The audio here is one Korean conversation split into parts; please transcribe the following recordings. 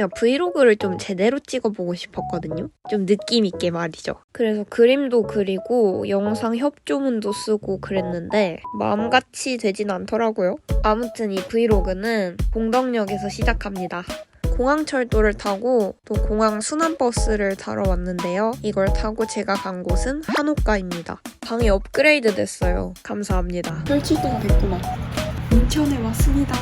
제가 브이로그를 좀 제대로 찍어보고 싶었거든요. 좀 느낌 있게 말이죠. 그래서 그림도 그리고 영상 협조문도 쓰고 그랬는데 마음같이 되진 않더라고요. 아무튼 이 브이로그는 봉덕역에서 시작합니다. 공항철도를 타고 또 공항 순환버스를 타러 왔는데요. 이걸 타고 제가 간 곳은 한옥가입니다. 방이 업그레이드 됐어요. 감사합니다. 설치도가 됐구나. 인천에 왔습니다.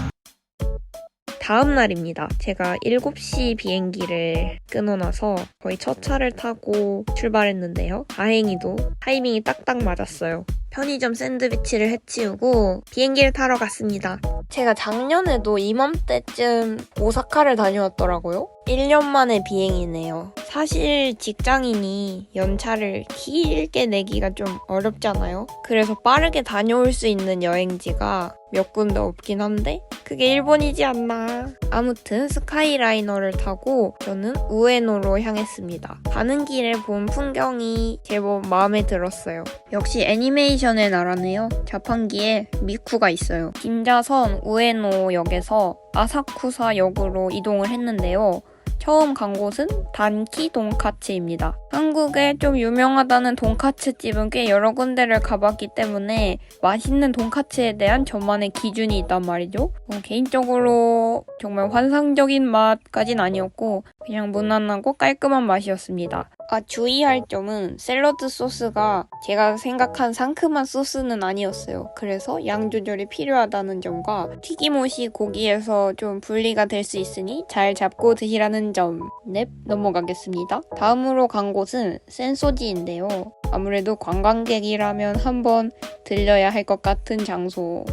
다음 날입니다. 제가 7시 비행기를 끊어놔서 거의 첫 차를 타고 출발했는데요. 다행히도 타이밍이 딱딱 맞았어요. 편의점 샌드위치를 해치우고 비행기를 타러 갔습니다. 제가 작년에도 이맘때쯤 오사카를 다녀왔더라고요. 1년 만에 비행이네요. 사실 직장인이 연차를 길게 내기가 좀 어렵잖아요. 그래서 빠르게 다녀올 수 있는 여행지가 몇 군데 없긴 한데 그게 일본이지 않나. 아무튼 스카이라이너를 타고 저는 우에노로 향했습니다. 가는 길에 본 풍경이 제법 마음에 들었어요. 역시 애니메이션의 나라네요. 자판기에 미쿠가 있어요. 긴자선 우에노역에서 아사쿠사 역으로 이동을 했는데요. 처음 간 곳은 단키 돈카츠입니다. 한국에 좀 유명하다는 돈카츠 집은 꽤 여러 군데를 가봤기 때문에 맛있는 돈카츠에 대한 저만의 기준이 있단 말이죠. 개인적으로 정말 환상적인 맛까진 아니었고 그냥 무난하고 깔끔한 맛이었습니다. 주의할 점은 샐러드 소스가 제가 생각한 상큼한 소스는 아니었어요. 그래서 양 조절이 필요하다는 점과 튀김옷이 고기에서 좀 분리가 될 수 있으니 잘 잡고 드시라는 점. 넵, 넘어가겠습니다. 다음으로 간 곳은 센소지인데요. 아무래도 관광객이라면 한번 들려야 할 것 같은 장소죠?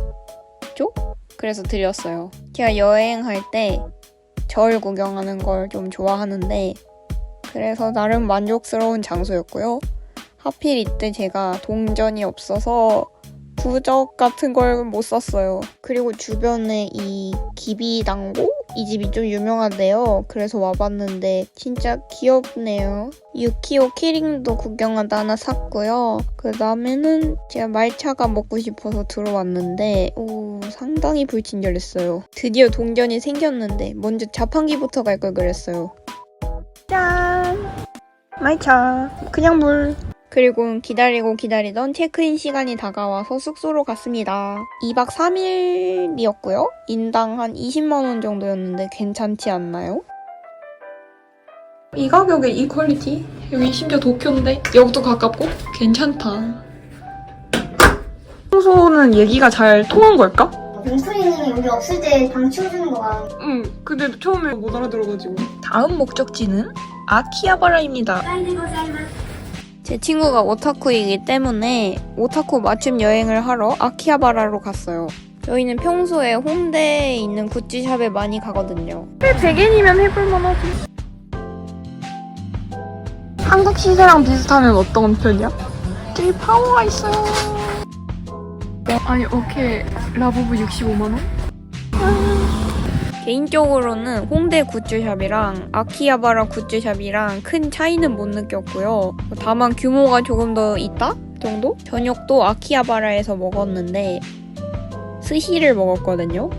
그래서 들렸어요. 제가 여행할 때 절 구경하는 걸 좀 좋아하는데 그래서 나름 만족스러운 장소였고요. 하필 이때 제가 동전이 없어서 부적 같은 걸 못 샀어요. 그리고 주변에 이 기비당고? 이 집이 좀 유명한데요. 그래서 와봤는데 진짜 귀엽네요. 유키오 키링도 구경하다 하나 샀고요. 그 다음에는 제가 말차가 먹고 싶어서 들어왔는데 상당히 불친절했어요. 드디어 동전이 생겼는데 먼저 자판기부터 갈 걸 그랬어요. 짠! 말차. 그냥 물. 그리고 기다리던 체크인 시간이 다가와서 숙소로 갔습니다. 2박 3일이었고요. 인당 한 20만원 정도였는데 괜찮지 않나요? 이 가격에 이 퀄리티? 여기 심지어 도쿄인데 역도 가깝고 괜찮다. 평소는 얘기가 잘 통한 걸까? 맹소리님이 여기 없을 때 방 치워주는 거야. 근데 처음에 못 알아들어가지고. 다음 목적지는 아키하바라입니다. 제 친구가 오타쿠이기 때문에 오타쿠 맞춤 여행을 하러 아키하바라로 갔어요. 저희는 평소에 홍대에 있는 굿즈샵에 많이 가거든요. 100엔이면 해볼만하지. 한국 시세랑 비슷하면 어떤 편이야? 되게 파워가 있어요. 아니 오케이 라부부 65만원? 개인적으로는 홍대 굿즈샵이랑 아키하바라 굿즈샵이랑 큰 차이는 못 느꼈고요. 다만 규모가 조금 더 있다? 정도? 저녁도 아키하바라에서 먹었는데 스시를 먹었거든요.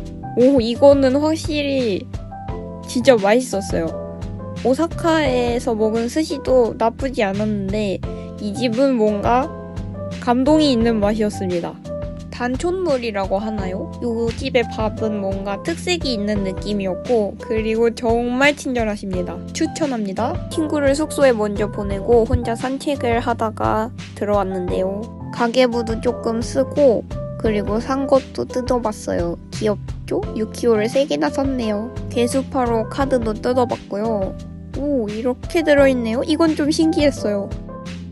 이거는 확실히 진짜 맛있었어요. 오사카에서 먹은 스시도 나쁘지 않았는데 이 집은 뭔가 감동이 있는 맛이었습니다. 단촌물이라고 하나요? 요 집의 밥은 뭔가 특색이 있는 느낌이었고 그리고 정말 친절하십니다. 추천합니다. 친구를 숙소에 먼저 보내고 혼자 산책을 하다가 들어왔는데요. 가계부도 조금 쓰고 그리고 산 것도 뜯어봤어요. 귀엽죠? 유키오를 3개나 샀네요. 개수파로 카드도 뜯어봤고요. 이렇게 들어있네요? 이건 좀 신기했어요.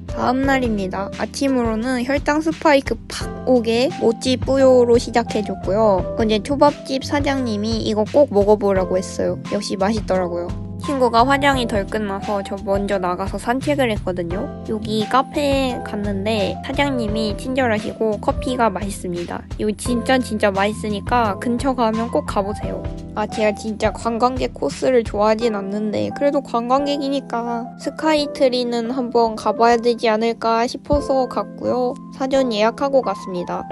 다음 날입니다. 아침으로는 혈당 스파이크 팍 오게 모찌 뿌요로 시작해줬고요. 이제 초밥집 사장님이 이거 꼭 먹어보라고 했어요. 역시 맛있더라고요. 친구가 화장이 덜 끝나서 저 먼저 나가서 산책을 했거든요. 여기 카페에 갔는데 사장님이 친절하시고 커피가 맛있습니다. 여기 진짜 맛있으니까 근처 가면 꼭 가보세요. 제가 진짜 관광객 코스를 좋아하진 않는데 그래도 관광객이니까 스카이트리는 한번 가봐야 되지 않을까 싶어서 갔고요. 사전 예약하고 갔습니다.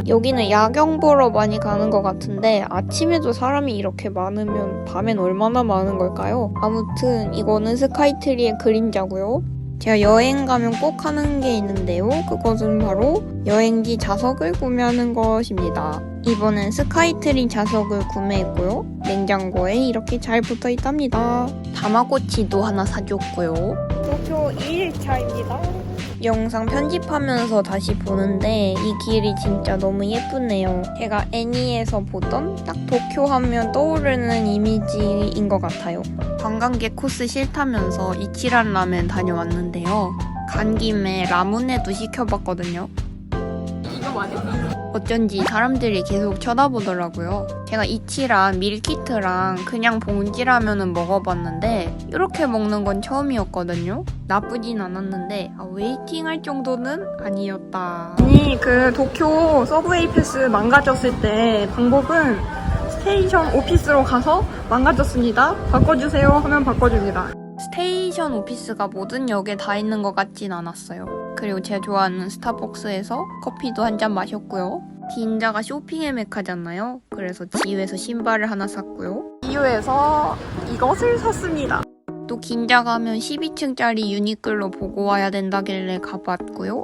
여기는 야경 보러 많이 가는 것 같은데 아침에도 사람이 이렇게 많으면 밤엔 얼마나 많은 걸까요? 아무튼 이거는 스카이트리의 그림자고요. 제가 여행 가면 꼭 하는 게 있는데요. 그것은 바로 여행지 자석을 구매하는 것입니다. 이번엔 스카이트리 자석을 구매했고요. 냉장고에 이렇게 잘 붙어 있답니다. 다마고치도 하나 사줬고요. 도쿄 2일차입니다. 영상 편집하면서 다시 보는데 이 길이 진짜 너무 예쁘네요. 제가 애니에서 보던 딱 도쿄 하면 떠오르는 이미지인 것 같아요. 관광객 코스 싫다면서 이치란 라멘 다녀왔는데요. 간 김에 라무네도 시켜봤거든요. 이거 맞아? 어쩐지 사람들이 계속 쳐다보더라고요. 제가 이치랑 밀키트랑 그냥 봉지라면은 먹어봤는데 이렇게 먹는 건 처음이었거든요. 나쁘진 않았는데 웨이팅할 정도는 아니었다. 아니 그 도쿄 서브웨이 패스 망가졌을 때 방법은 스테이션 오피스로 가서 망가졌습니다. 바꿔주세요 하면 바꿔줍니다. 스테이션 오피스가 모든 역에 다 있는 것 같진 않았어요. 그리고 제가 좋아하는 스타벅스에서 커피도 한 잔 마셨고요. 긴자가 쇼핑의 메카잖아요. 그래서 지유에서 신발을 하나 샀고요. 이유에서 이것을 샀습니다. 또 긴자 가면 12층짜리 유니클로 보고 와야 된다길래 가봤고요.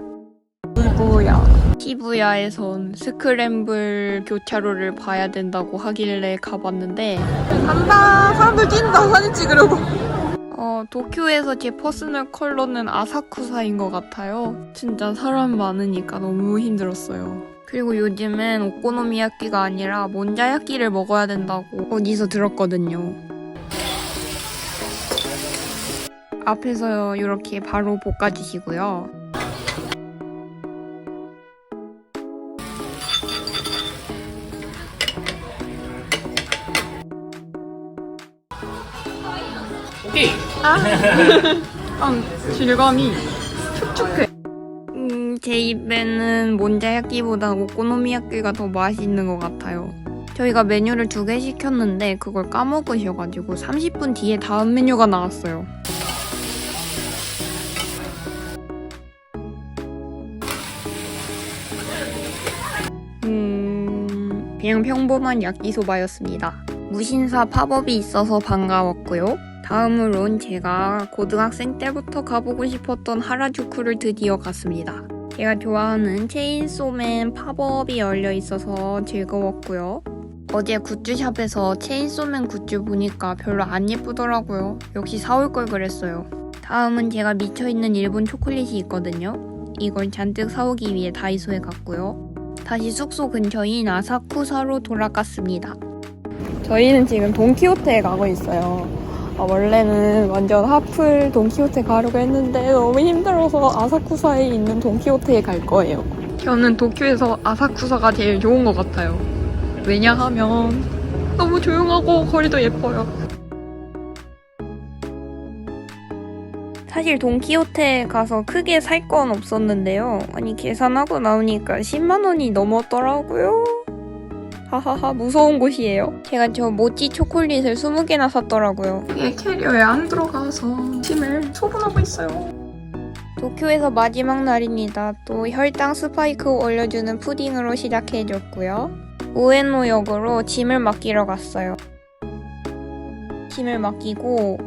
이거야. 시부야에선 스크램블 교차로를 봐야 된다고 하길래 가봤는데 간다. 사람들 뛴다. 사진 찍으려고. 도쿄에서 제 퍼스널 컬러는 아사쿠사인 것 같아요. 진짜 사람 많으니까 너무 힘들었어요. 그리고 요즘엔 오코노미야끼가 아니라 몬자야끼를 먹어야 된다고 어디서 들었거든요. 앞에서 이렇게 바로 볶아주시고요. 오케이. 질감이 촉촉해. 제 입에는 몬자야끼보다 오코노미야끼가 더 맛있는 것 같아요. 저희가 메뉴를 2개 시켰는데 그걸 까먹으셔가지고 30분 뒤에 다음 메뉴가 나왔어요. 그냥 평범한 야끼소바였습니다. 무신사 팝업이 있어서 반가웠고요. 다음으론 제가 고등학생 때부터 가보고 싶었던 하라주쿠를 드디어 갔습니다. 제가 좋아하는 체인소맨 팝업이 열려 있어서 즐거웠고요. 어제 굿즈샵에서 체인소맨 굿즈 보니까 별로 안 예쁘더라고요. 역시 사올 걸 그랬어요. 다음은 제가 미쳐있는 일본 초콜릿이 있거든요. 이걸 잔뜩 사오기 위해 다이소에 갔고요. 다시 숙소 근처인 아사쿠사로 돌아갔습니다. 저희는 지금 돈키호테에 가고 있어요. 원래는 완전 하플 돈키호테 가려고 했는데 너무 힘들어서 아사쿠사에 있는 돈키호테에 갈 거예요. 저는 도쿄에서 아사쿠사가 제일 좋은 것 같아요. 왜냐하면 너무 조용하고 거리도 예뻐요. 사실 돈키호테에 가서 크게 살 건 없었는데요. 아니 계산하고 나오니까 10만 원이 넘었더라고요. 하하하 무서운 곳이에요. 제가 저 모찌 초콜릿을 20개나 샀더라고요. 그게 캐리어에 안 들어가서 짐을 소분하고 있어요. 도쿄에서 마지막 날입니다. 또 혈당 스파이크 올려주는 푸딩으로 시작해줬고요. 우에노역으로 짐을 맡기러 갔어요. 짐을 맡기고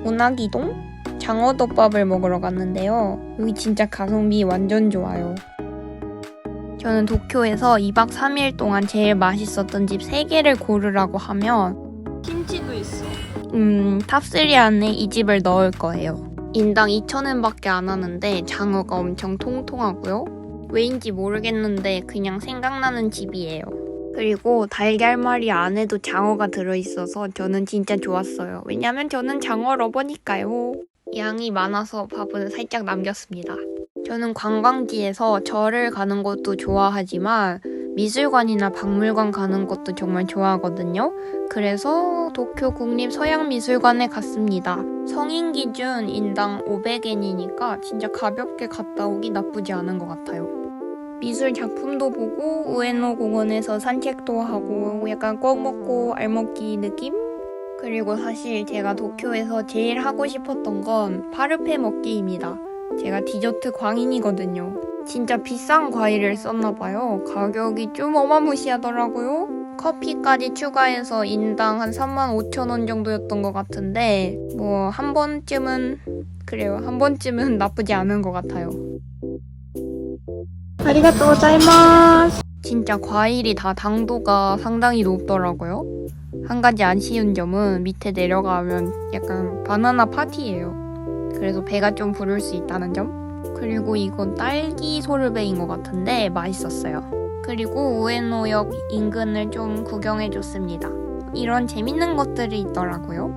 운하기동 장어덮밥을 먹으러 갔는데요. 여기 진짜 가성비 완전 좋아요. 저는 도쿄에서 2박 3일 동안 제일 맛있었던 집 3개를 고르라고 하면 김치도 있어. 탑3 안에 이 집을 넣을 거예요. 인당 2,000엔밖에 안 하는데 장어가 엄청 통통하고요. 왜인지 모르겠는데 그냥 생각나는 집이에요. 그리고 달걀말이 안에도 장어가 들어있어서 저는 진짜 좋았어요. 왜냐면 저는 장어 러버니까요. 양이 많아서 밥은 살짝 남겼습니다. 저는 관광지에서 절을 가는 것도 좋아하지만 미술관이나 박물관 가는 것도 정말 좋아하거든요. 그래서 도쿄 국립서양미술관에 갔습니다. 성인 기준 인당 500엔이니까 진짜 가볍게 갔다 오기 나쁘지 않은 것 같아요. 미술 작품도 보고 우에노 공원에서 산책도 하고 약간 꼭 먹고 알 먹기 느낌? 그리고 사실 제가 도쿄에서 제일 하고 싶었던 건 파르페 먹기입니다. 제가 디저트 광인이거든요. 진짜 비싼 과일을 썼나봐요. 가격이 좀 어마무시하더라고요. 커피까지 추가해서 인당 한 35,000원 정도였던 것 같은데 뭐 한 번쯤은 나쁘지 않은 것 같아요. 아리가또 고자이마스. 진짜 과일이 다 당도가 상당히 높더라고요. 한 가지 아쉬운 점은 밑에 내려가면 약간 바나나 파티예요. 그래서 배가 좀 부를 수 있다는 점. 그리고 이건 딸기 소르베인 것 같은데 맛있었어요. 그리고 우에노역 인근을 좀 구경해줬습니다. 이런 재밌는 것들이 있더라고요.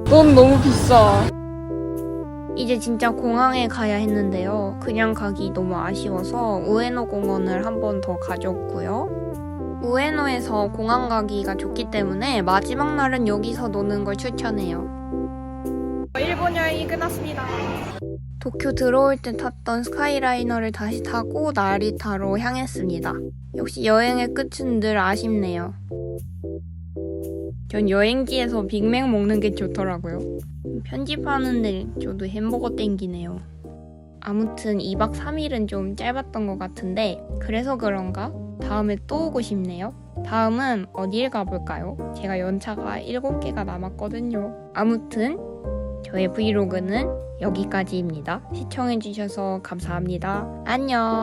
넌 너무 비싸. 이제 진짜 공항에 가야 했는데요. 그냥 가기 너무 아쉬워서 우에노 공원을 한 번 더 가줬고요. 우에노에서 공항 가기가 좋기 때문에 마지막 날은 여기서 노는 걸 추천해요. 일본 여행이 끝났습니다. 도쿄 들어올 때 탔던 스카이라이너를 다시 타고 나리타로 향했습니다. 역시 여행의 끝은 늘 아쉽네요. 전 여행지에서 빅맥 먹는 게 좋더라고요. 편집하는데 저도 햄버거 땡기네요. 아무튼 2박 3일은 좀 짧았던 것 같은데 그래서 그런가 다음에 또 오고 싶네요. 다음은 어딜 가볼까요? 제가 연차가 7개가 남았거든요. 아무튼 저의 브이로그는 여기까지입니다. 시청해주셔서 감사합니다. 안녕!